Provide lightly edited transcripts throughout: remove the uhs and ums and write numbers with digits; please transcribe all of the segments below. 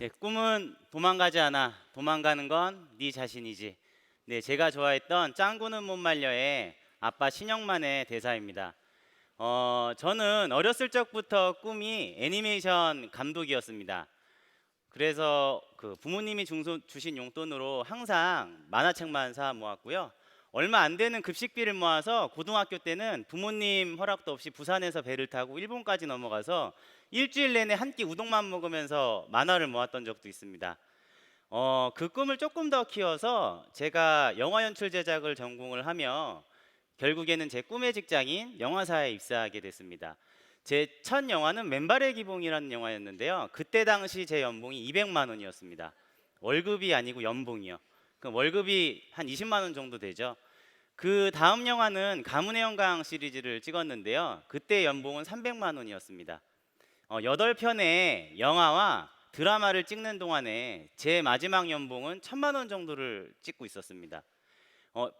네, 꿈은 도망가지 않아. 도망가는 건 네 자신이지. 네, 제가 좋아했던 짱구는 못 말려의 아빠 신영만의 대사입니다. 저는 어렸을 적부터 꿈이 애니메이션 감독이었습니다. 그래서 그 부모님이 주신 용돈으로 항상 만화책만 사 모았고요. 얼마 안 되는 급식비를 모아서 고등학교 때는 부모님 허락도 없이 부산에서 배를 타고 일본까지 넘어가서 일주일 내내 한 끼 우동만 먹으면서 만화를 모았던 적도 있습니다. 그 꿈을 조금 더 키워서 제가 영화 연출 제작을 전공을 하며 결국에는 제 꿈의 직장인 영화사에 입사하게 됐습니다. 제 첫 영화는 맨발의 기봉이라는 영화였는데요. 그때 당시 제 연봉이 200만 원이었습니다. 월급이 아니고 연봉이요. 그 월급이 한 20만 원 정도 되죠. 그 다음 영화는 가문의 영광 시리즈를 찍었는데요. 그때 연봉은 300만 원이었습니다. 8편의 영화와 드라마를 찍는 동안에 제 마지막 연봉은 1000만 원 정도를 찍고 있었습니다.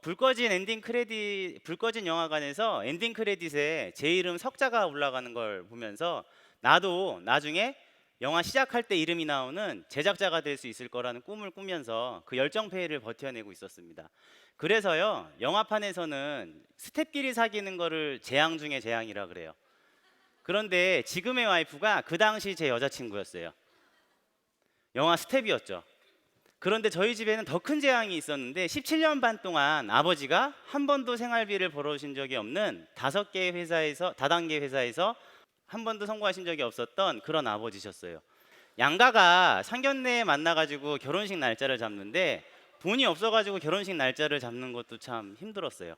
불 꺼진 영화관에서 엔딩 크레딧에 제 이름 석자가 올라가는 걸 보면서 나도 나중에 영화 시작할 때 이름이 나오는 제작자가 될 수 있을 거라는 꿈을 꾸면서 그 열정페이를 버텨내고 있었습니다. 그래서요, 영화판에서는 스텝끼리 사귀는 거를 재앙 중에 재앙이라 그래요. 그런데 지금의 와이프가 그 당시 제 여자친구였어요. 영화 스텝이었죠. 그런데 저희 집에는 더 큰 재앙이 있었는데 17년 반 동안 아버지가 한 번도 생활비를 벌어오신 적이 없는 5개의 회사에서 다단계 회사에서 한 번도 성공하신 적이 없었던 그런 아버지셨어요. 양가가 상견례에 만나가지고 결혼식 날짜를 잡는데 돈이 없어가지고 결혼식 날짜를 잡는 것도 참 힘들었어요.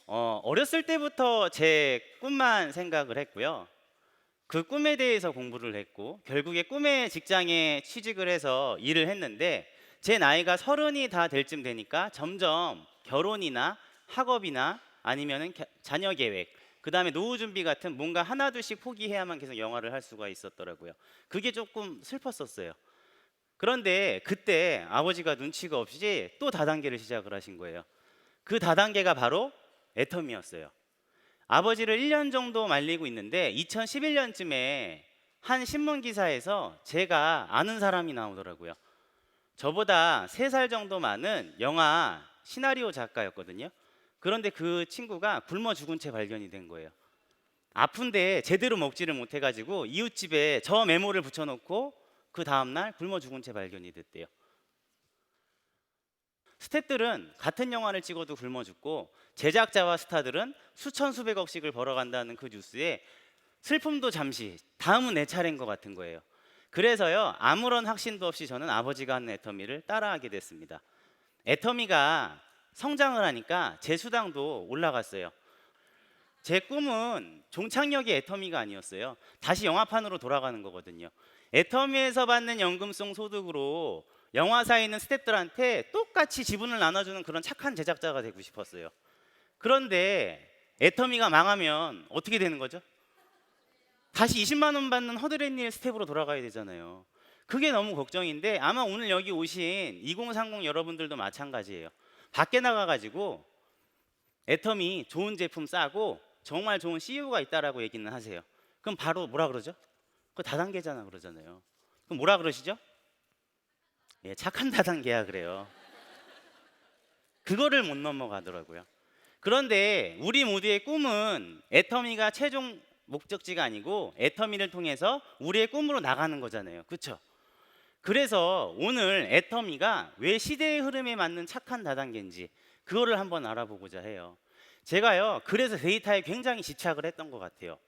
어렸을 때부터 제 꿈만 생각을 했고요. 그 꿈에 대해서 공부를 했고 결국에 꿈의 직장에 취직을 해서 일을 했는데 제 나이가 30이 다 될 쯤 되니까 점점 결혼이나 학업이나 아니면은 자녀 계획, 그 다음에 노후 준비 같은 뭔가 하나둘씩 포기해야만 계속 영화를 할 수가 있었더라고요. 그게 조금 슬펐었어요. 그런데 그때 아버지가 눈치가 없이 또 다단계를 시작을 하신 거예요. 그 다단계가 바로 애텀이었어요. 아버지를 1년 정도 말리고 있는데 2011년쯤에 한 신문 기사에서 제가 아는 사람이 나오더라고요. 저보다 3살 정도 많은 영화 시나리오 작가였거든요. 그런데 그 친구가 굶어 죽은 채 발견이 된 거예요. 아픈데 제대로 먹지를 못해가지고 이웃집에 저 메모를 붙여놓고 그 다음날 굶어 죽은 채 발견이 됐대요. 스태프들은 같은 영화를 찍어도 굶어 죽고 제작자와 스타들은 수천 수백억씩을 벌어간다는 그 뉴스에 슬픔도 잠시 다음은 내 차례인 것 같은 거예요. 그래서요, 아무런 확신도 없이 저는 아버지가 하는 애터미를 따라하게 됐습니다. 애터미가 성장을 하니까 제 수당도 올라갔어요. 제 꿈은 종착역이 애터미가 아니었어요. 다시 영화판으로 돌아가는 거거든요. 애터미에서 받는 연금성 소득으로 영화사에 있는 스태프들한테 똑같이 지분을 나눠주는 그런 착한 제작자가 되고 싶었어요. 그런데 애터미가 망하면 어떻게 되는 거죠? 다시 20만 원 받는 허드렛일 스텝으로 돌아가야 되잖아요. 그게 너무 걱정인데 아마 오늘 여기 오신 2030 여러분들도 마찬가지예요. 밖에 나가가지고 애터미 좋은 제품 싸고 정말 좋은 CEO가 있다라고 얘기는 하세요. 그럼 바로 뭐라 그러죠? 그거 다단계잖아 그러잖아요. 그럼 뭐라 그러시죠? 예, 착한 다단계야 그래요. 그거를 못 넘어가더라고요. 그런데 우리 모두의 꿈은 애터미가 최종 목적지가 아니고 애터미를 통해서 우리의 꿈으로 나가는 거잖아요. 그렇죠? 그래서 오늘 애터미가 왜 시대의 흐름에 맞는 착한 다단계인지 그거를 한번 알아보고자 해요. 제가요, 그래서 데이터에 굉장히 집착을 했던 것 같아요.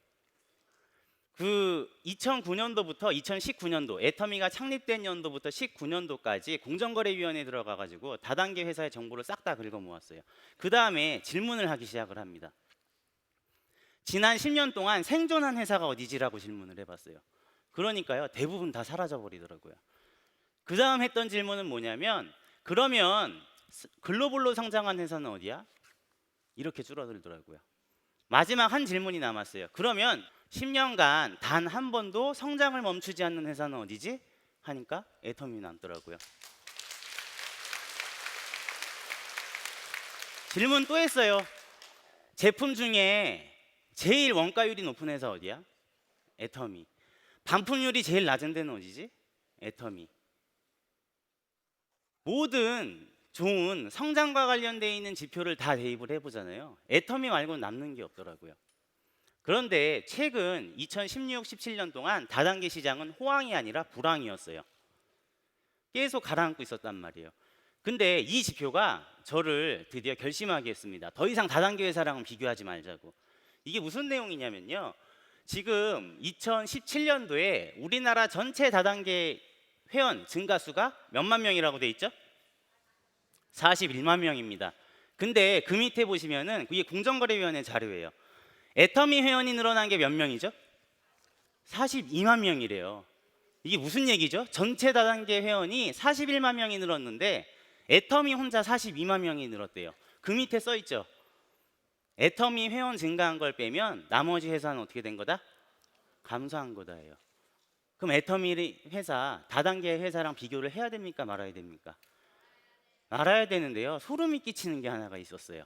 그 2009년도부터 2019년도 애터미가 창립된 연도부터 19년도까지 공정거래위원회에 들어가 가지고 다단계 회사의 정보를 싹 다 긁어 모았어요. 그 다음에 질문을 하기 시작을 합니다. 지난 10년 동안 생존한 회사가 어디지라고 질문을 해봤어요. 그러니까요, 대부분 다 사라져 버리더라고요. 그 다음 했던 질문은 뭐냐면, 그러면 글로벌로 성장한 회사는 어디야? 이렇게 줄어들더라고요. 마지막 한 질문이 남았어요. 그러면 10년간 단 한 번도 성장을 멈추지 않는 회사는 어디지? 하니까 애터미 남더라고요. 질문 또 했어요. 제품 중에 제일 원가율이 높은 회사 어디야? 애터미. 반품률이 제일 낮은 데는 어디지? 애터미. 모든 좋은 성장과 관련되어 있는 지표를 다 대입을 해보잖아요. 애터미 말고는 남는 게 없더라고요. 그런데 최근 2016, 17년 동안 다단계 시장은 호황이 아니라 불황이었어요. 계속 가라앉고 있었단 말이에요. 근데 이 지표가 저를 드디어 결심하게 했습니다. 더 이상 다단계 회사랑은 비교하지 말자고. 이게 무슨 내용이냐면요. 지금 2017년도에 우리나라 전체 다단계 회원 증가수가 몇만 명이라고 돼 있죠? 41만 명입니다. 근데 그 밑에 보시면은 이게 공정거래위원회 자료예요. 애터미 회원이 늘어난 게 몇 명이죠? 42만 명이래요. 이게 무슨 얘기죠? 전체 다단계 회원이 41만 명이 늘었는데 애터미 혼자 42만 명이 늘었대요. 그 밑에 써 있죠. 애터미 회원 증가한 걸 빼면 나머지 회사는 어떻게 된 거다? 감소한 거다예요. 그럼 애터미 회사 다단계 회사랑 비교를 해야 됩니까? 말아야 됩니까? 말아야 되는데요. 소름이 끼치는 게 하나가 있었어요.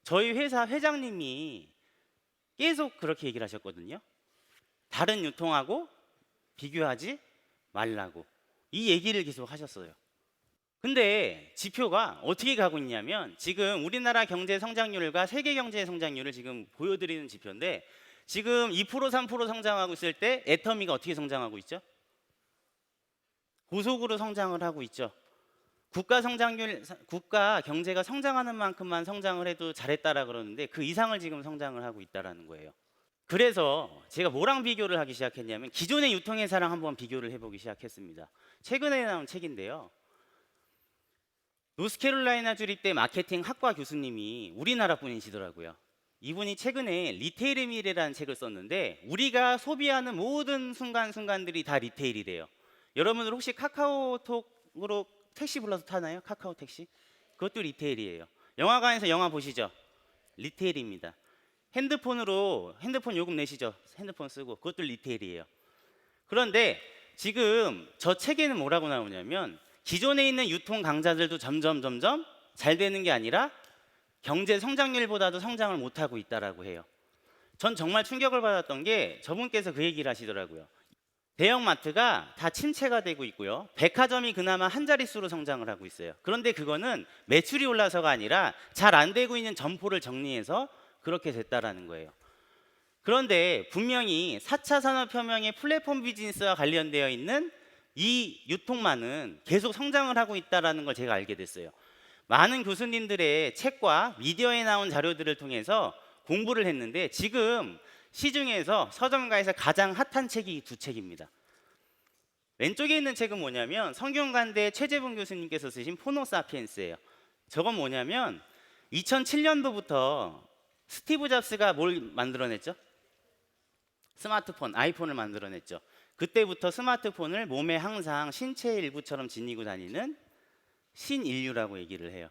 저희 회사 회장님이 계속 그렇게 얘기를 하셨거든요. 다른 유통하고 비교하지 말라고. 이 얘기를 계속 하셨어요. 근데 지표가 어떻게 가고 있냐면 지금 우리나라 경제 성장률과 세계 경제 성장률을 지금 보여드리는 지표인데 지금 2% 3% 성장하고 있을 때 애터미가 어떻게 성장하고 있죠? 고속으로 성장을 하고 있죠. 국가 성장률, 국가 경제가 성장하는 만큼만 성장을 해도 잘했다라 그러는데 그 이상을 지금 성장을 하고 있다라는 거예요. 그래서 제가 뭐랑 비교를 하기 시작했냐면 기존의 유통회사랑 한번 비교를 해보기 시작했습니다. 최근에 나온 책인데요. 노스캐롤라이나 주립대 마케팅 학과 교수님이 우리나라 분이시더라고요. 이분이 최근에 리테일의 미래라는 책을 썼는데 우리가 소비하는 모든 순간순간들이 다 리테일이래요. 여러분들 혹시 카카오톡으로 택시 불러서 타나요? 카카오 택시? 그것도 리테일이에요. 영화관에서 영화 보시죠? 리테일입니다. 핸드폰으로 핸드폰 요금 내시죠? 핸드폰 쓰고 그것도 리테일이에요. 그런데 지금 저 책에는 뭐라고 나오냐면 기존에 있는 유통 강자들도 점점 잘 되는 게 아니라 경제 성장률보다도 성장을 못하고 있다라고 해요. 전 정말 충격을 받았던 게 저분께서 그 얘기를 하시더라고요. 대형마트가 다 침체가 되고 있고요. 백화점이 그나마 한 자릿수로 성장을 하고 있어요. 그런데 그거는 매출이 올라서가 아니라 잘 안 되고 있는 점포를 정리해서 그렇게 됐다라는 거예요. 그런데 분명히 4차 산업혁명의 플랫폼 비즈니스와 관련되어 있는 이 유통망은 계속 성장을 하고 있다라는 걸 제가 알게 됐어요. 많은 교수님들의 책과 미디어에 나온 자료들을 통해서 공부를 했는데 지금 시중에서 서점가에서 가장 핫한 책이 이 두 책입니다. 왼쪽에 있는 책은 뭐냐면 성균관대 최재분 교수님께서 쓰신 포노사피엔스예요. 저건 뭐냐면 2007년도부터 스티브 잡스가 뭘 만들어냈죠? 스마트폰, 아이폰을 만들어냈죠. 그때부터 스마트폰을 몸에 항상 신체의 일부처럼 지니고 다니는 신인류라고 얘기를 해요.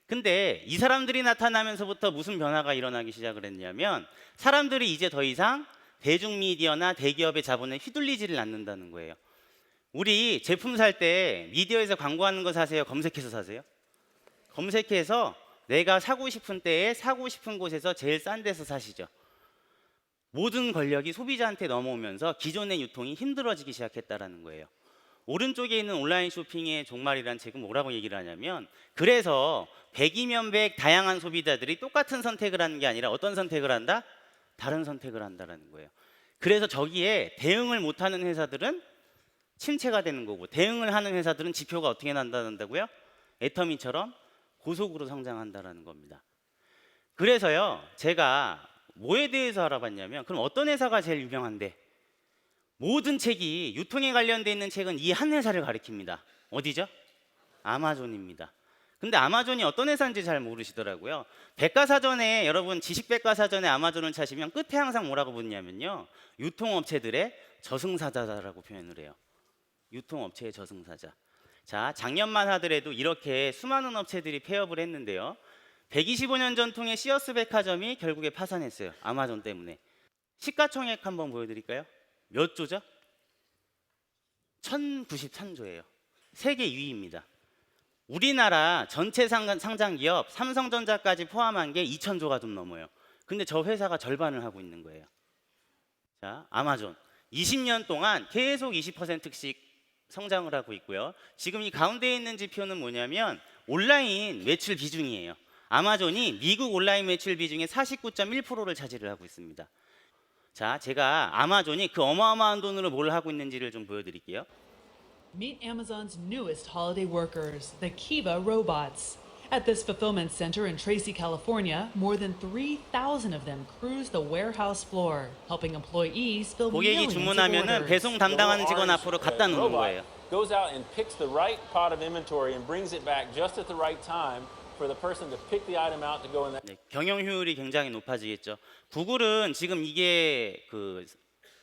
근데 이 사람들이 나타나면서부터 무슨 변화가 일어나기 시작을 했냐면 사람들이 이제 더 이상 대중미디어나 대기업의 자본에 휘둘리지를 않는다는 거예요. 우리 제품 살 때 미디어에서 광고하는 거 사세요? 검색해서 사세요? 검색해서 내가 사고 싶은 때에 사고 싶은 곳에서 제일 싼 데서 사시죠. 모든 권력이 소비자한테 넘어오면서 기존의 유통이 힘들어지기 시작했다는 거예요. 오른쪽에 있는 온라인 쇼핑의 종말이라는 책은 뭐라고 얘기를 하냐면 그래서 100이면 100 다양한 소비자들이 똑같은 선택을 하는 게 아니라 어떤 선택을 한다? 다른 선택을 한다는 거예요. 그래서 저기에 대응을 못하는 회사들은 침체가 되는 거고 대응을 하는 회사들은 지표가 어떻게 난다고요? 애터미처럼 고속으로 성장한다는 겁니다. 그래서요 제가 뭐에 대해서 알아봤냐면 그럼 어떤 회사가 제일 유명한데 모든 책이 유통에 관련돼 있는 책은 이 한 회사를 가리킵니다. 어디죠? 아마존입니다. 근데 아마존이 어떤 회사인지 잘 모르시더라고요. 백과사전에 여러분 지식백과사전에 아마존을 찾으면 끝에 항상 뭐라고 붙냐면요 유통업체들의 저승사자라고 표현을 해요. 유통업체의 저승사자. 자, 작년만 하더라도 이렇게 수많은 업체들이 폐업을 했는데요 125년 전통의 시어스 백화점이 결국에 파산했어요. 아마존 때문에. 시가총액 한번 보여드릴까요? 몇 조죠? 1093조예요. 세계 2위입니다. 우리나라 전체 상장 기업 삼성전자까지 포함한 게 2000조가 좀 넘어요. 근데 저 회사가 절반을 하고 있는 거예요. 자, 아마존 20년 동안 계속 20%씩 성장을 하고 있고요. 지금 이 가운데 있는 지표는 뭐냐면 온라인 매출 비중이에요. 아마존이 미국 온라인 매출 비중의 49.1%를 차지를 하고 있습니다. 자, 제가 아마존이 그 어마어마한 돈으로 뭘 하고 있는지를 좀 보여드릴게요. Meet Amazon's newest holiday workers, the Kiva robots. At this fulfillment center in Tracy, California, more than 3,000 of them cruise the warehouse floor, helping employees fill 고객이 millions of 주문하면은 orders. 배송 담당하는 직원 앞으로 갖다 놓는 거예요. Goes out and picks the right pot of inventory and brings it back just at the right time for the person to pick the item out to go in that. 네, 경영 효율이 굉장히 높아지겠죠. 구글은 지금 이게 그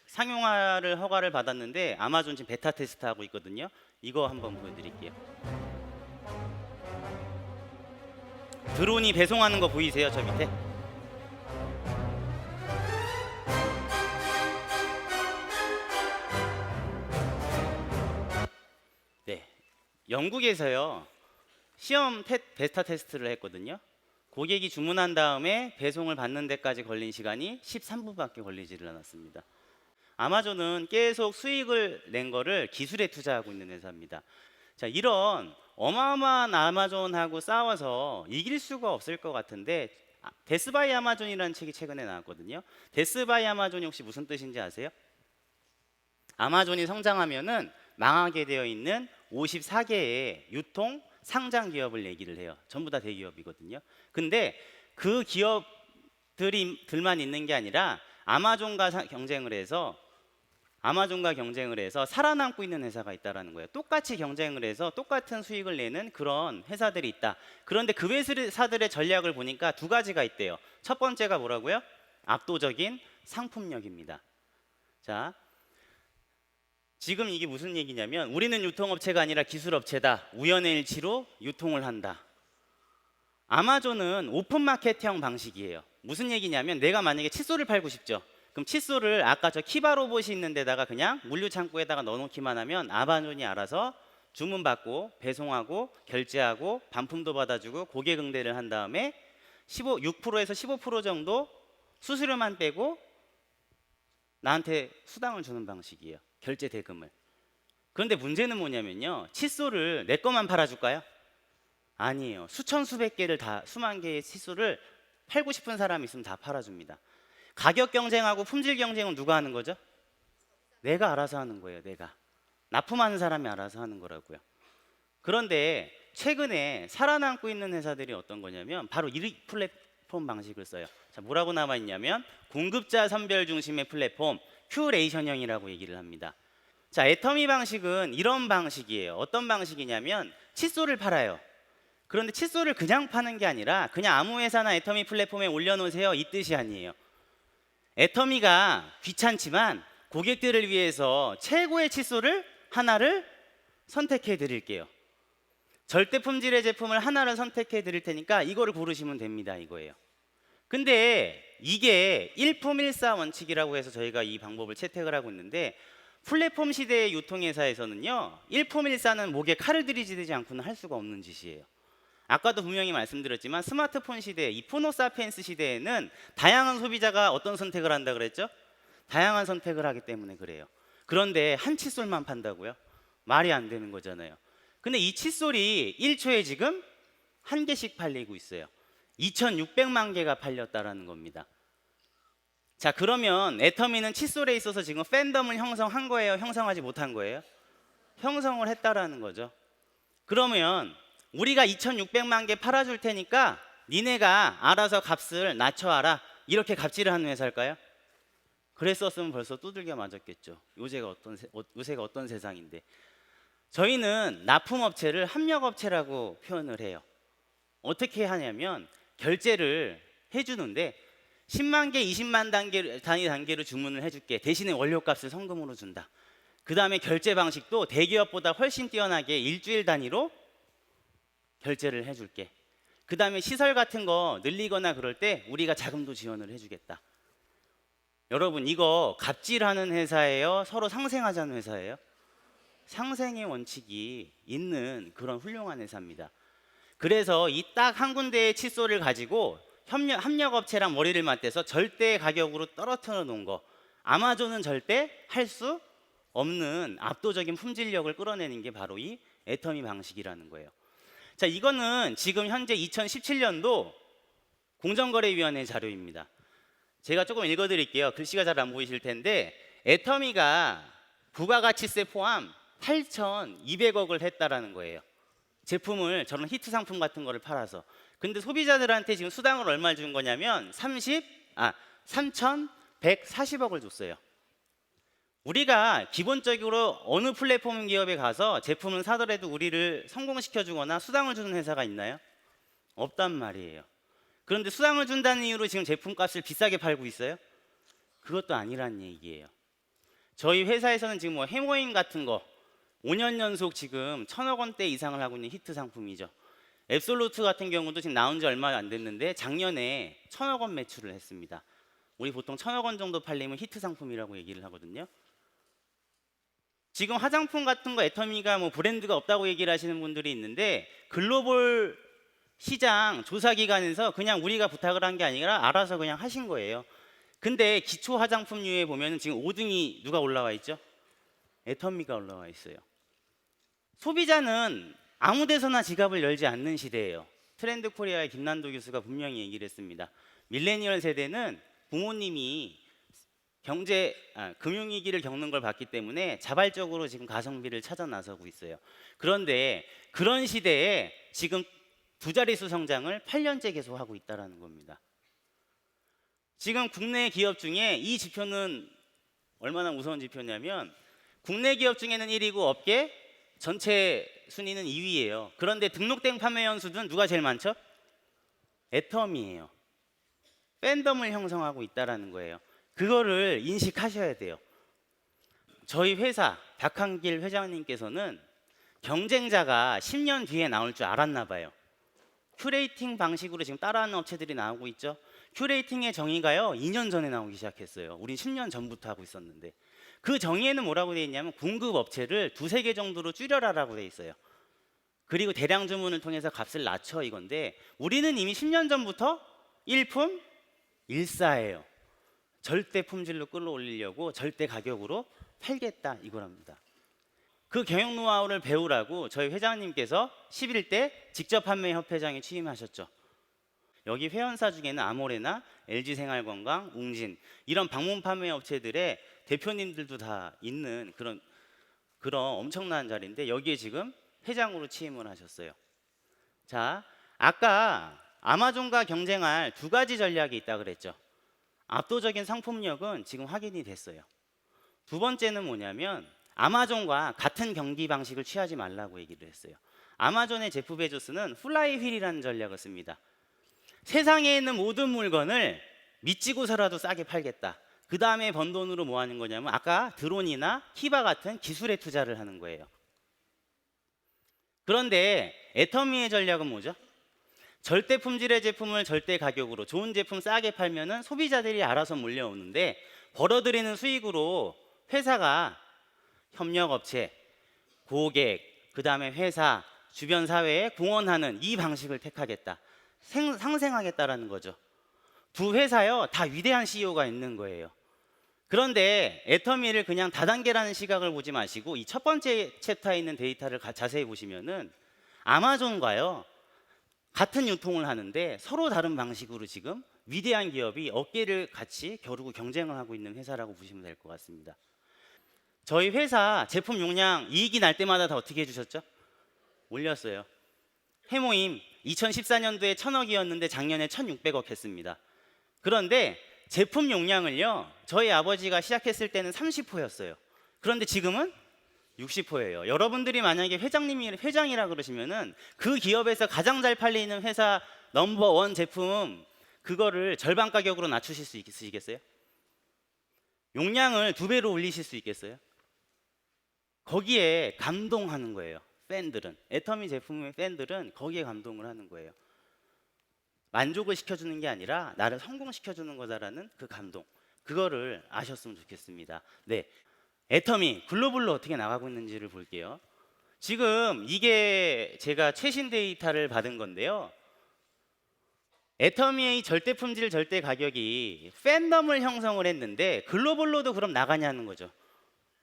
상용화를 허가를 받았는데 아마존 지금 베타 테스트하고 있거든요. 이거 한번 보여드릴게요. 드론이 배송하는 거 보이세요? 저 밑에. 네, 영국에서요 시험 베타 테스트를 했거든요. 고객이 주문한 다음에 배송을 받는 데까지 걸린 시간이 13분밖에 걸리지를 않았습니다. 아마존은 계속 수익을 낸 거를 기술에 투자하고 있는 회사입니다. 자, 이런 어마어마한 아마존하고 싸워서 이길 수가 없을 것 같은데 데스 바이 아마존이라는 책이 최근에 나왔거든요. 데스 바이 아마존이 혹시 무슨 뜻인지 아세요? 아마존이 성장하면은 망하게 되어 있는 54개의 유통 상장 기업을 얘기를 해요. 전부 다 대기업이거든요. 근데 그 기업들만 있는 게 아니라 아마존과 경쟁을 해서 살아남고 있는 회사가 있다라는 거예요. 똑같이 경쟁을 해서 똑같은 수익을 내는 그런 회사들이 있다. 그런데 그 회사들의 전략을 보니까 두 가지가 있대요. 첫 번째가 뭐라고요? 압도적인 상품력입니다. 자, 지금 이게 무슨 얘기냐면 우리는 유통업체가 아니라 기술업체다. 우연의 일치로 유통을 한다. 아마존은 오픈마켓형 방식이에요. 무슨 얘기냐면 내가 만약에 칫솔을 팔고 싶죠. 그럼 칫솔을 아까 저 키바 로봇이 있는 데다가 그냥 물류 창고에다가 넣어놓기만 하면 아마존이 알아서 주문받고 배송하고 결제하고 반품도 받아주고 고객 응대를 한 다음에 6%에서 15% 정도 수수료만 빼고 나한테 수당을 주는 방식이에요. 결제 대금을. 그런데 문제는 뭐냐면요. 칫솔을 내 것만 팔아줄까요? 아니에요. 수천 수백 개를 다 수만 개의 칫솔을 팔고 싶은 사람이 있으면 다 팔아줍니다. 가격 경쟁하고 품질 경쟁은 누가 하는 거죠? 내가 알아서 하는 거예요. 내가 납품하는 사람이 알아서 하는 거라고요. 그런데 최근에 살아남고 있는 회사들이 어떤 거냐면 바로 이 플랫폼 방식을 써요. 자, 뭐라고 나와 있냐면 공급자 선별 중심의 플랫폼 큐레이션형이라고 얘기를 합니다. 자, 애터미 방식은 이런 방식이에요. 어떤 방식이냐면 칫솔을 팔아요. 그런데 칫솔을 그냥 파는 게 아니라 그냥 아무 회사나 애터미 플랫폼에 올려놓으세요 이 뜻이 아니에요. 애터미가 귀찮지만 고객들을 위해서 최고의 칫솔을 하나를 선택해 드릴게요. 절대 품질의 제품을 하나를 선택해 드릴 테니까 이거를 고르시면 됩니다. 이거예요. 근데 이게 일품일사 원칙이라고 해서 저희가 이 방법을 채택을 하고 있는데 플랫폼 시대의 유통회사에서는요 일품일사는 목에 칼을 들이지지 않고는 할 수가 없는 짓이에요. 아까도 분명히 말씀드렸지만 스마트폰 시대, 이 포노사피엔스 시대에는 다양한 소비자가 어떤 선택을 한다 그랬죠? 다양한 선택을 하기 때문에 그래요. 그런데 한 칫솔만 판다고요? 말이 안 되는 거잖아요. 근데 이 칫솔이 1초에 지금 한 개씩 팔리고 있어요. 2,600만 개가 팔렸다라는 겁니다. 자, 그러면 애터미는 칫솔에 있어서 지금 팬덤을 형성한 거예요? 형성하지 못한 거예요? 형성을 했다라는 거죠. 그러면 우리가 2,600만 개 팔아줄 테니까 니네가 알아서 값을 낮춰와라. 이렇게 갑질을 하는 회사일까요? 그랬었으면 벌써 두들겨 맞았겠죠. 요새가 어떤 세상인데. 저희는 납품업체를 합력업체라고 표현을 해요. 어떻게 하냐면 결제를 해주는데 10만 개, 20만 단위로 주문을 해줄게. 대신에 원료값을 성금으로 준다. 그 다음에 결제 방식도 대기업보다 훨씬 뛰어나게 일주일 단위로 결제를 해줄게. 그 다음에 시설 같은 거 늘리거나 그럴 때 우리가 자금도 지원을 해주겠다. 여러분 이거 갑질하는 회사예요? 서로 상생하자는 회사예요? 상생의 원칙이 있는 그런 훌륭한 회사입니다. 그래서 이 딱 한 군데의 칫솔을 가지고 협력업체랑 머리를 맞대서 절대 가격으로 떨어뜨려 놓은 거 아마존은 절대 할 수 없는 압도적인 품질력을 끌어내는 게 바로 이 애터미 방식이라는 거예요. 자, 이거는 지금 현재 2017년도 공정거래위원회 자료입니다. 제가 조금 읽어드릴게요. 글씨가 잘 안 보이실 텐데 애터미가 부가가치세 포함 8,200억을 했다라는 거예요. 제품을 저런 히트 상품 같은 거를 팔아서. 근데 소비자들한테 지금 수당을 얼마 준 거냐면 3,140억을 줬어요. 우리가 기본적으로 어느 플랫폼 기업에 가서 제품을 사더라도 우리를 성공시켜 주거나 수당을 주는 회사가 있나요? 없단 말이에요. 그런데 수당을 준다는 이유로 지금 제품값을 비싸게 팔고 있어요? 그것도 아니란 얘기예요. 저희 회사에서는 지금 뭐 해모임 같은 거 5년 연속 지금 1,000억 원대 이상을 하고 있는 히트 상품이죠. 앱솔루트 같은 경우도 지금 나온 지 얼마 안 됐는데 작년에 1,000억 원 매출을 했습니다. 우리 보통 1,000억 원 정도 팔리면 히트 상품이라고 얘기를 하거든요. 지금 화장품 같은 거 애터미가 뭐 브랜드가 없다고 얘기를 하시는 분들이 있는데 글로벌 시장 조사기관에서 그냥 우리가 부탁을 한 게 아니라 알아서 그냥 하신 거예요. 근데 기초 화장품류에 보면 지금 5등이 누가 올라와 있죠? 애터미가 올라와 있어요. 소비자는 아무 데서나 지갑을 열지 않는 시대예요. 트렌드 코리아의 김난도 교수가 분명히 얘기를 했습니다. 밀레니얼 세대는 부모님이 금융위기를 겪는 걸 봤기 때문에 자발적으로 지금 가성비를 찾아 나서고 있어요. 그런데 그런 시대에 지금 두 자릿수 성장을 8년째 계속하고 있다는 겁니다. 지금 국내 기업 중에 이 지표는 얼마나 무서운 지표냐면 국내 기업 중에는 1위고 업계 전체 순위는 2위예요. 그런데 등록된 판매 연수는 누가 제일 많죠? 애터미예요. 팬덤을 형성하고 있다는 거예요. 그거를 인식하셔야 돼요. 저희 회사 박한길 회장님께서는 경쟁자가 10년 뒤에 나올 줄 알았나 봐요. 큐레이팅 방식으로 지금 따라하는 업체들이 나오고 있죠. 큐레이팅의 정의가요 2년 전에 나오기 시작했어요. 우린 10년 전부터 하고 있었는데 그 정의에는 뭐라고 되어 있냐면 공급 업체를 2-3개 정도로 줄여라라고 되어 있어요. 그리고 대량 주문을 통해서 값을 낮춰 이건데 우리는 이미 10년 전부터 일품 일사예요. 절대 품질로 끌어올리려고 절대 가격으로 팔겠다 이거랍니다. 그 경영 노하우를 배우라고 저희 회장님께서 11대 직접 판매 협회장에 취임하셨죠. 여기 회원사 중에는 아모레나 LG생활건강, 웅진 이런 방문 판매 업체들의 대표님들도 다 있는 그런 엄청난 자리인데 여기에 지금 회장으로 취임을 하셨어요. 자, 아까 아마존과 경쟁할 2가지 전략이 있다 그랬죠. 압도적인 상품력은 지금 확인이 됐어요. 두 번째는 뭐냐면 아마존과 같은 경기 방식을 취하지 말라고 얘기를 했어요. 아마존의 제프 베조스는 플라이 휠이라는 전략을 씁니다. 세상에 있는 모든 물건을 미치고서라도 싸게 팔겠다. 그 다음에 번 돈으로 뭐 하는 거냐면 아까 드론이나 키바 같은 기술에 투자를 하는 거예요. 그런데 애터미의 전략은 뭐죠? 절대 품질의 제품을 절대 가격으로 좋은 제품 싸게 팔면은 소비자들이 알아서 몰려오는데 벌어들이는 수익으로 회사가 협력업체, 고객, 그 다음에 회사, 주변 사회에 공헌하는 이 방식을 택하겠다. 상생하겠다라는 거죠. 두 회사요 다 위대한 CEO가 있는 거예요. 그런데 애터미를 그냥 다단계라는 시각을 보지 마시고 이 첫 번째 챕터에 있는 데이터를 자세히 보시면은 아마존과요 같은 유통을 하는데 서로 다른 방식으로 지금 위대한 기업이 어깨를 같이 겨루고 경쟁을 하고 있는 회사라고 보시면 될 것 같습니다. 저희 회사 제품 용량 이익이 날 때마다 다 어떻게 해주셨죠? 올렸어요. 해모임 2014년도에 1,000억이었는데 작년에 1,600억 했습니다. 그런데 제품 용량을요 저희 아버지가 시작했을 때는 30호였어요. 그런데 지금은 60호예요. 여러분들이 만약에 회장이라 그러시면은 그 기업에서 가장 잘 팔리는 회사 넘버 1 제품 그거를 절반 가격으로 낮추실 수 있으시겠어요? 용량을 2배로 올리실 수 있겠어요? 거기에 감동하는 거예요. 팬들은 애터미 제품의 팬들은 거기에 감동을 하는 거예요. 만족을 시켜주는 게 아니라 나를 성공시켜주는 거다라는 그 감동 그거를 아셨으면 좋겠습니다. 네, 애터미 글로벌로 어떻게 나가고 있는지를 볼게요. 지금 이게 제가 최신 데이터를 받은 건데요. 애터미의 절대 품질 절대 가격이 팬덤을 형성을 했는데 글로벌로도 그럼 나가냐는 거죠.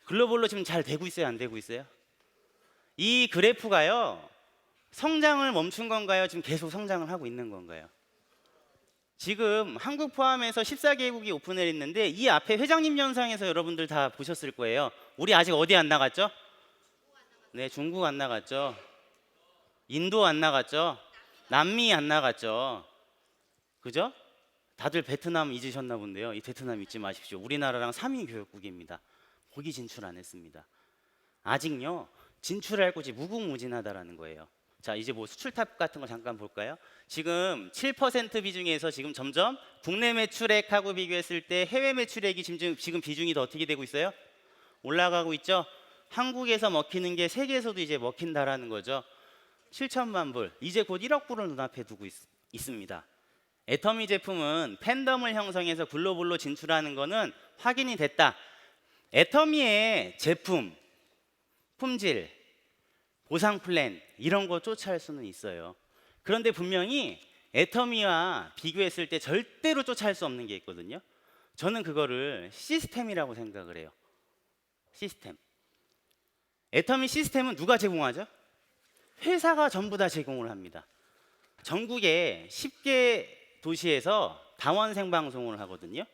글로벌로 지금 잘 되고 있어요, 안 되고 있어요? 이 그래프가요, 성장을 멈춘 건가요? 지금 계속 성장을 하고 있는 건가요? 지금 한국 포함해서 14개국이 오픈을 했는데 이 앞에 회장님 영상에서 여러분들 다 보셨을 거예요. 우리 아직 어디 안 나갔죠? 네, 중국 안 나갔죠. 인도 안 나갔죠. 남미 안 나갔죠. 그죠? 다들 베트남 잊으셨나 본데요. 이 베트남 잊지 마십시오. 우리나라랑 3위 교역국입니다. 거기 진출 안 했습니다. 아직요, 진출할 곳이 무궁무진하다라는 거예요. 자, 이제 뭐 수출 탑 같은 거 잠깐 볼까요? 지금 7% 비중에서 지금 점점 국내 매출액하고 비교했을 때 해외 매출액이 지금 비중이 더 어떻게 되고 있어요? 올라가고 있죠. 한국에서 먹히는 게 세계에서도 이제 먹힌다라는 거죠. 7천만 불, 이제 곧 1억 불을 눈앞에 두고 있습니다. 애터미 제품은 팬덤을 형성해서 글로벌로 진출하는 거는 확인이 됐다. 애터미의 제품, 품질, 보상 플랜 이런 거 쫓아할 수는 있어요. 그런데 분명히 애터미와 비교했을 때 절대로 쫓아할 수 없는 게 있거든요. 저는 그거를 시스템이라고 생각을 해요. 시스템. 애터미 시스템은 누가 제공하죠? 회사가 전부 다 제공을 합니다. 전국에 10개 도시에서 다원 생방송을 하거든요.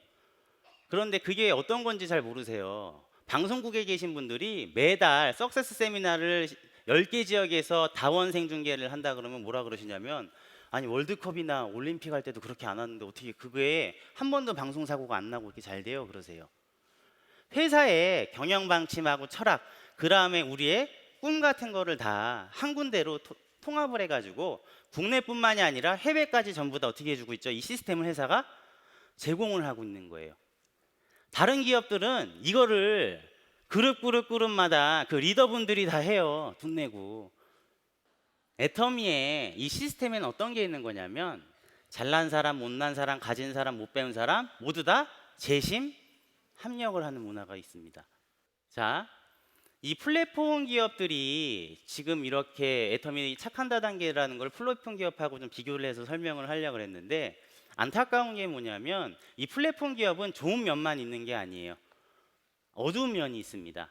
그런데 그게 어떤 건지 잘 모르세요. 방송국에 계신 분들이 매달 석세스 세미나를 10개 지역에서 다원 생중계를 한다 그러면 뭐라 그러시냐면, 아니 월드컵이나 올림픽 할 때도 그렇게 안 하는데 어떻게 그거에 한 번도 방송 사고가 안 나고 이렇게 잘 돼요? 그러세요. 회사의 경영 방침하고 철학, 그 다음에 우리의 꿈 같은 거를 다 한 군데로 통합을 해가지고 국내뿐만이 아니라 해외까지 전부 다 어떻게 해주고 있죠? 이 시스템을 회사가 제공을 하고 있는 거예요. 다른 기업들은 이거를 그룹마다 그 리더분들이 다 해요. 돈 내고. 애터미의 이 시스템에는 어떤 게 있는 거냐면, 잘난 사람, 못난 사람, 가진 사람, 못 배운 사람 모두 다 재심 합력을 하는 문화가 있습니다. 자, 이 플랫폼 기업들이 지금 이렇게 애터미 착한 다단계라는 걸 플랫폼 기업하고 좀 비교를 해서 설명을 하려고 했는데, 안타까운 게 뭐냐면 이 플랫폼 기업은 좋은 면만 있는 게 아니에요. 어두운 면이 있습니다.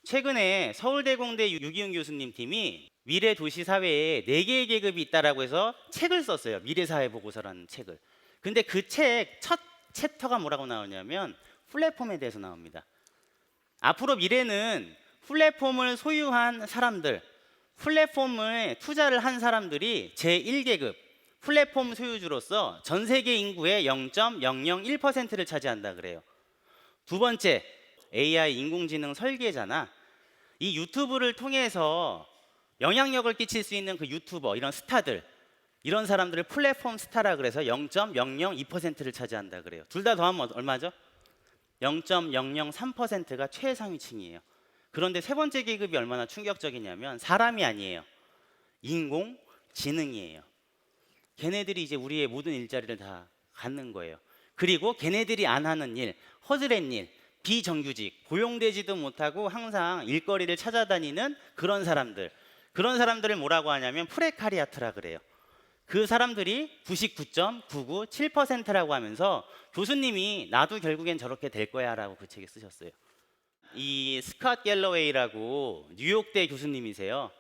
최근에 서울대공대 유기훈 교수님 팀이 미래 도시 사회에 4개의 계급이 있다라고 해서 책을 썼어요. 미래사회보고서라는 책을. 근데 그 책 첫 챕터가 뭐라고 나오냐면 플랫폼에 대해서 나옵니다. 앞으로 미래는 플랫폼을 소유한 사람들, 플랫폼을 투자를 한 사람들이 제1계급 플랫폼 소유주로서 전 세계 인구의 0.001%를 차지한다 그래요. 두 번째, AI 인공지능 설계자나 이 유튜브를 통해서 영향력을 끼칠 수 있는 그 유튜버, 이런 스타들, 이런 사람들을 플랫폼 스타라 그래서 0.002%를 차지한다 그래요. 둘 다 더하면 얼마죠? 0.003%가 최상위층이에요. 그런데 세 번째 계급이 얼마나 충격적이냐면 사람이 아니에요. 인공지능이에요. 걔네들이 이제 우리의 모든 일자리를 다 갖는 거예요. 그리고 걔네들이 안 하는 일, 허드렛 일, 비정규직, 고용되지도 못하고 항상 일거리를 찾아다니는 그런 사람들을 뭐라고 하냐면 프레카리아트라 그래요. 그 사람들이 99.997%라고 하면서 교수님이 나도 결국엔 저렇게 될 거야 라고 그 책에 쓰셨어요. 이 스캇 갤러웨이라고 뉴욕대 교수님이세요.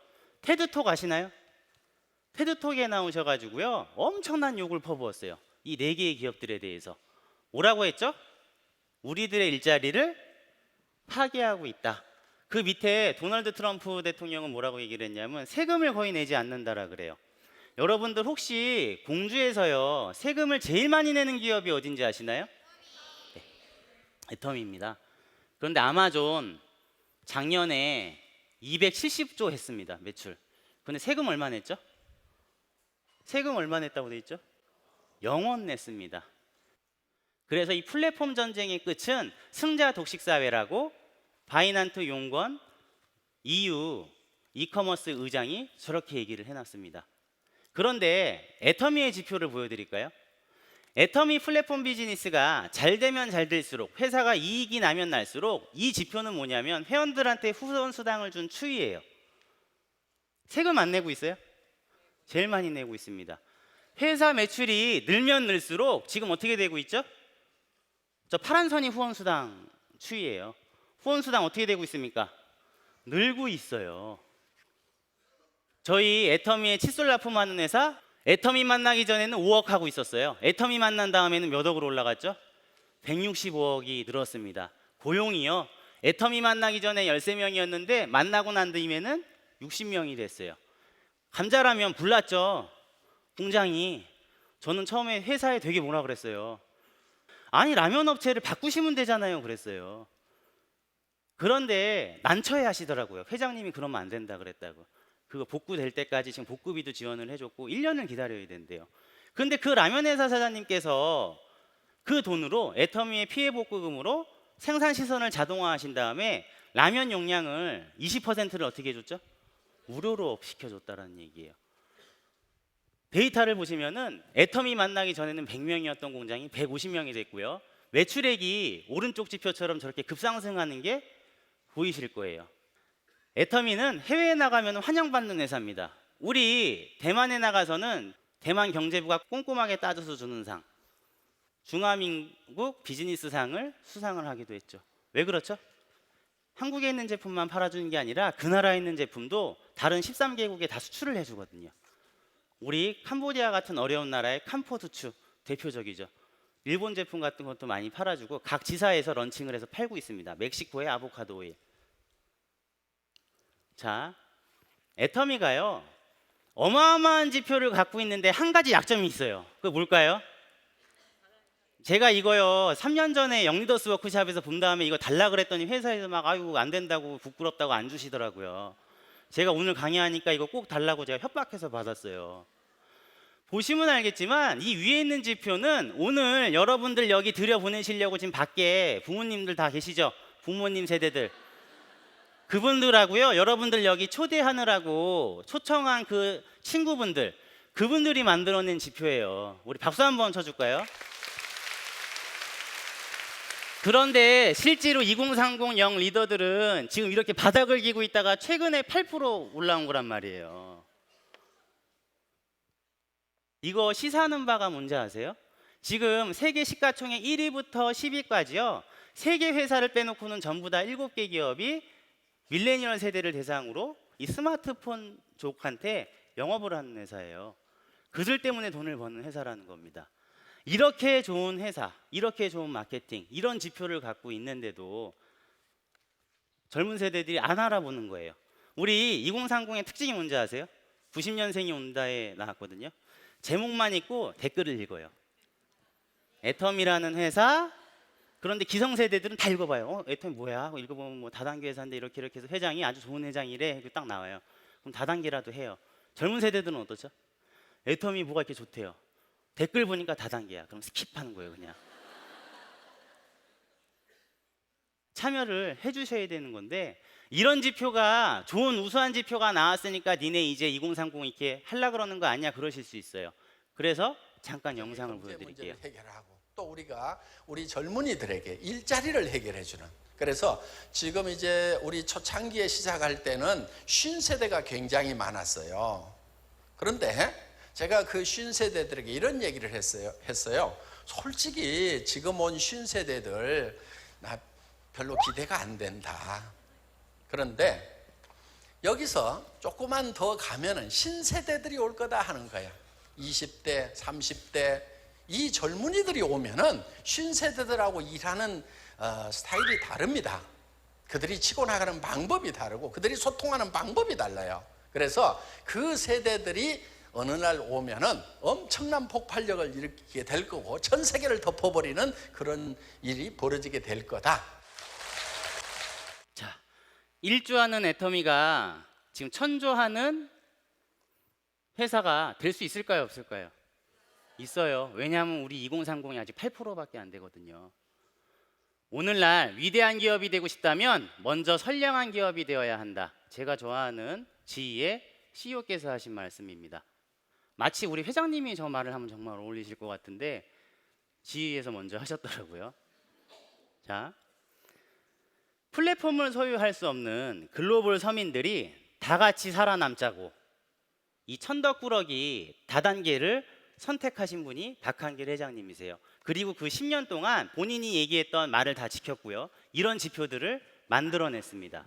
테드톡 아시나요? 테드톡에 나오셔가지고요 엄청난 욕을 퍼부었어요. 이 4개의 기업들에 대해서. 뭐라고 했죠? 우리들의 일자리를 파괴하고 있다. 그 밑에 도널드 트럼프 대통령은 뭐라고 얘기를 했냐면 세금을 거의 내지 않는다라 그래요. 여러분들 혹시 공주에서요 세금을 제일 많이 내는 기업이 어딘지 아시나요? 네, 애터미입니다. 그런데 아마존 작년에 270조 했습니다, 매출. 근데 세금 얼마 냈죠? 세금 얼마 냈다고 돼 있죠? 0원 냈습니다. 그래서 이 플랫폼 전쟁의 끝은 승자 독식 사회라고 바이난트 용건 EU 이커머스 의장이 저렇게 얘기를 해놨습니다. 그런데 애터미의 지표를 보여드릴까요? 애터미 플랫폼 비즈니스가 잘 되면 잘 될수록, 회사가 이익이 나면 날수록 이 지표는 뭐냐면 회원들한테 후원 수당을 준 추이예요. 세금 안 내고 있어요? 제일 많이 내고 있습니다. 회사 매출이 늘면 늘수록 지금 어떻게 되고 있죠? 저 파란 선이 후원 수당 추이예요. 후원 수당 어떻게 되고 있습니까? 늘고 있어요. 저희 애터미에 칫솔 납품하는 회사, 애터미 만나기 전에는 5억 하고 있었어요. 애터미 만난 다음에는 몇 억으로 올라갔죠? 165억이 늘었습니다. 고용이요. 애터미 만나기 전에 13명이었는데 만나고 난 뒤에는 60명이 됐어요. 감자라면 불났죠. 공장이. 저는 처음에 회사에 되게 뭐라 그랬어요. 아니 라면 업체를 바꾸시면 되잖아요 그랬어요. 그런데 난처해 하시더라고요. 회장님이 그러면 안 된다 그랬다고. 그거 복구될 때까지 지금 복구비도 지원을 해줬고 1년을 기다려야 된대요. 그런데 그 라면 회사 사장님께서 그 돈으로 애터미의 피해 복구금으로 생산 시설을 자동화하신 다음에 라면 용량을 20%를 어떻게 해줬죠? 무료로 시켜줬다라는 얘기예요. 데이터를 보시면은 애터미 만나기 전에는 100명이었던 공장이 150명이 됐고요. 매출액이 오른쪽 지표처럼 저렇게 급상승하는 게 보이실 거예요. 애터미는 해외에 나가면 환영받는 회사입니다. 우리 대만에 나가서는 대만 경제부가 꼼꼼하게 따져서 주는 상, 중화민국 비즈니스상을 수상을 하기도 했죠. 왜 그렇죠? 한국에 있는 제품만 팔아주는 게 아니라 그 나라에 있는 제품도 다른 13개국에 다 수출을 해주거든요. 우리 캄보디아 같은 어려운 나라의 캄포두추 대표적이죠. 일본 제품 같은 것도 많이 팔아주고 각 지사에서 런칭을 해서 팔고 있습니다. 멕시코의 아보카도 오일. 자, 애터미가요 어마어마한 지표를 갖고 있는데 한 가지 약점이 있어요. 그게 뭘까요? 제가 이거요 3년 전에 영리더스 워크샵에서 본 다음에 이거 달라 그랬더니 회사에서 막 아이고 안 된다고 부끄럽다고 안 주시더라고요. 제가 오늘 강의하니까 이거 꼭 달라고 제가 협박해서 받았어요. 보시면 알겠지만 이 위에 있는 지표는 오늘 여러분들 여기 들여보내시려고 지금 밖에 부모님들 다 계시죠? 부모님 세대들. 그분들하고요 여러분들 여기 초대하느라고 초청한 그 친구분들 그분들이 만들어낸 지표예요. 우리 박수 한번 쳐줄까요? 그런데 실제로 2030 리더들은 지금 이렇게 바닥을 기고 있다가 최근에 8% 올라온 거란 말이에요. 이거 시사하는 바가 뭔지 아세요? 지금 세계 시가총액 1위부터 10위까지요. 세계 회사를 빼놓고는 전부 다 7개 기업이 밀레니얼 세대를 대상으로 이 스마트폰 쪽한테 영업을 하는 회사예요. 그들 때문에 돈을 버는 회사라는 겁니다. 이렇게 좋은 회사, 이렇게 좋은 마케팅, 이런 지표를 갖고 있는데도 젊은 세대들이 안 알아보는 거예요. 우리 2030의 특징이 뭔지 아세요? 90년생이 온다에 나왔거든요. 제목만 읽고 댓글을 읽어요. 애텀이라는 회사. 그런데 기성세대들은 다 읽어봐요. 애텀이 뭐야? 하고 읽어보면 뭐 다단계 회사인데 이렇게 해서 회장이 아주 좋은 회장이래. 딱 나와요. 그럼 다단계라도 해요. 젊은 세대들은 어떻죠? 애텀이 뭐가 이렇게 좋대요. 댓글 보니까 다단계야. 그럼 스킵하는 거예요, 그냥. 참여를 해주셔야 되는 건데 이런 지표가 좋은 우수한 지표가 나왔으니까 니네 이제 2030 이렇게 하려 그러는 거 아니야 그러실 수 있어요. 그래서 잠깐 영상을 보여드릴게요. 해결하고 또 우리가 우리 젊은이들에게 일자리를 해결해주는. 그래서 지금 이제 우리 초창기에 시작할 때는 50세대가 굉장히 많았어요. 그런데 제가 그 50세대들에게 이런 얘기를 했어요. 솔직히 지금 온 50세대들 나 별로 기대가 안 된다. 그런데 여기서 조금만 더 가면은 신세대들이 올 거다 하는 거야. 20대, 30대 이 젊은이들이 오면은 신세대들하고 일하는 스타일이 다릅니다. 그들이 치고 나가는 방법이 다르고 그들이 소통하는 방법이 달라요. 그래서 그 세대들이 어느 날 오면은 엄청난 폭발력을 일으키게 될 거고 전 세계를 덮어버리는 그런 일이 벌어지게 될 거다. 자, 1조하는 애터미가 지금 1000조하는 회사가 될 수 있을까요, 없을까요? 있어요. 왜냐하면 우리 2030이 아직 8%밖에 안 되거든요. 오늘날 위대한 기업이 되고 싶다면 먼저 선량한 기업이 되어야 한다. 제가 좋아하는 지희의 CEO께서 하신 말씀입니다. 마치 우리 회장님이 저 말을 하면 정말 어울리실 것 같은데 지휘에서 먼저 하셨더라고요. 자, 플랫폼을 소유할 수 없는 글로벌 서민들이 다 같이 살아남자고 이 천덕꾸러기 다단계를 선택하신 분이 박한길 회장님이세요. 그리고 그 10년 동안 본인이 얘기했던 말을 다 지켰고요. 이런 지표들을 만들어냈습니다.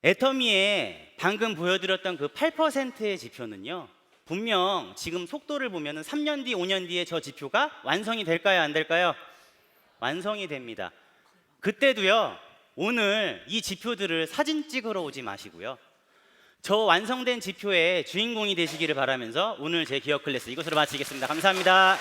애터미에 방금 보여드렸던 그 8%의 지표는요, 분명 지금 속도를 보면 3년 뒤, 5년 뒤에 저 지표가 완성이 될까요, 안 될까요? 완성이 됩니다. 그때도요, 오늘 이 지표들을 사진 찍으러 오지 마시고요, 저 완성된 지표의 주인공이 되시기를 바라면서 오늘 제 기업 클래스 이것으로 마치겠습니다. 감사합니다.